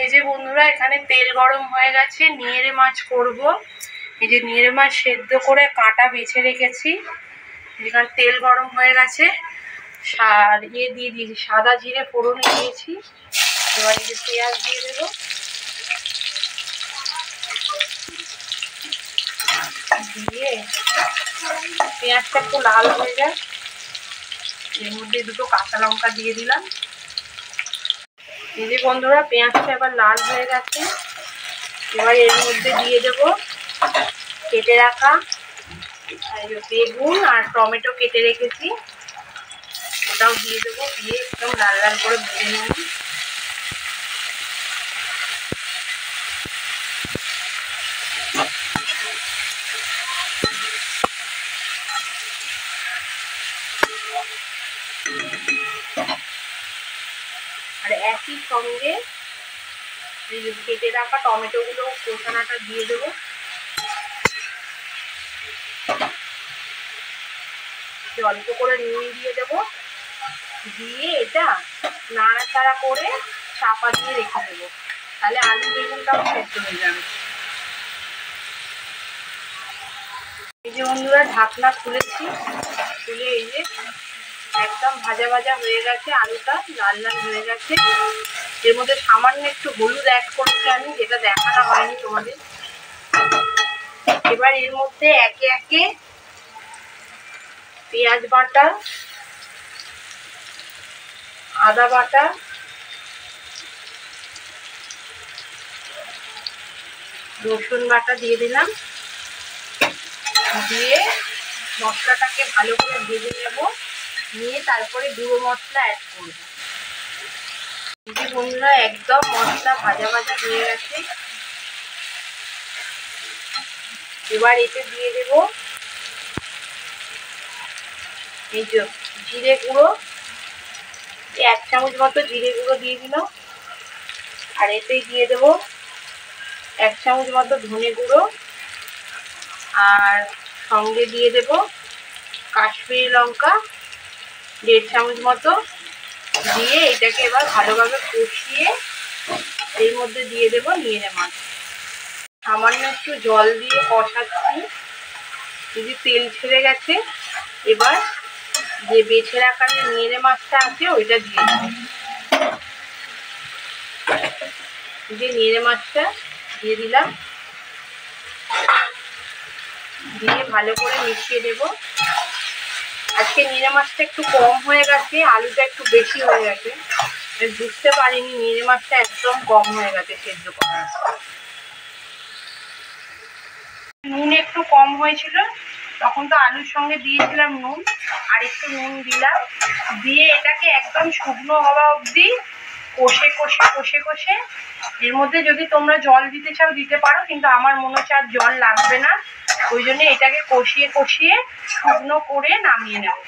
এই যে বন্ধুরা, এখানে তেল গরম হয়ে গেছে, নিয়েরে মাছ করব। এই যে নিয়েরে মাছ সেদ্ধ করে কাঁটা বেছে রেখেছি। এখানে তেল গরম হয়ে গেছে, দিয়ে দিয়েছি সাদা জিরে ফোড়নে দিয়েছি। এবার এই যে পেঁয়াজ দিয়ে দেবো, দিয়ে পেঁয়াজটা একটু লাল হয়ে যায়, এর মধ্যে দুটো কাঁচা লঙ্কা দিয়ে দিলাম। এই যে বন্ধুরা, পেঁয়াজটা এবার লাল হয়ে গেছে। এবার এর মধ্যে দিয়ে দেবো কেটে রাখা বেগুন আর টমেটো কেটে রেখেছি, ওটাও দিয়ে দেবো। দিয়ে একদম লাল লাল করে ভেজে নেব। আর একই সঙ্গে কেটে রাখা টমেটোগুলো কষানাটা দিয়ে দেবো। অল্প করে নুন দিয়ে দেবো, দিয়ে এটা নাড়াচাড়া করে চাপা দিয়ে রেখে দেবো, তাহলে আলু বেগুনটাও সেদ্ধ হয়ে যাবে। এই যে বন্ধুরা, ঢাকনা খুলেছি, খুলে এই যে একদম ভাজা ভাজা হয়ে গেছে, আলুটা লাল লাল হয়ে গেছে। এর মধ্যে সামান্য একটু হলুদ অ্যাড করেছি আমি, যেটা দেখানো হয়নি তোমাদের। এবার এর মধ্যে একে একে পেঁয়াজ বাটা, আদা বাটা, রসুন বাটা দিয়ে দিলাম। দিয়ে মশলাটাকে ভালো করে ভেজে নেব, নিয়ে তারপরে গুঁড়ো মশলা অ্যাড করব। এই যে বন্ধুরা, একদম মশলা ভাজা ভাজা হয়ে গেছে। এবার এতে দিয়ে দেব এই যে জিরে গুঁড়ো, 1 চামচ মতো জিরে গুঁড়ো দিয়ে দিলাম। আর এতেই দিয়ে দেব 1 চামচ মতো ধনে গুঁড়ো, আর সঙ্গে দিয়ে দেব কাশ্মীরি লঙ্কা 1.5 চামচ মতো। দিয়ে এটাকে এবার ভালোভাবে কষিয়ে এর মধ্যে দিয়ে দেব নিয়েরে মাছ। সামান্য একটু জল দিয়ে কষাচ্ছি, যদি তেল ছেড়ে গেছে। এবার যে বেছে রাখা যে নিয়েরে মাছটা আছে ওইটা দিয়ে দেব। যে নিয়েরে মাছটা দিয়ে দিলাম, দিয়ে ভালো করে মিশিয়ে দেব। আজকে নিয়েরে মাছটা একটু কম হয়ে গেছে, আলুটা একটু বেশি হয়ে গেছে, বুঝতে পারিনি নিয়েরে মাছটা একদম কম হয়ে গেছে সেদ্ধ করা। নুন একটু কম হয়েছিল, তখন তো আলুর সঙ্গে দিয়েছিলাম নুন, আর একটু নুন দিলাম। দিয়ে এটাকে একদম শুকনো হওয়া অবধি কষে কষে কষে কষে, এর মধ্যে যদি তোমরা জল দিতে চাও দিতে পারো, কিন্তু আমার মনে হচ্ছে আর জল লাগবে না। ওই জন্য এটাকে কষিয়ে কষিয়ে শুকনো করে নামিয়ে নেব।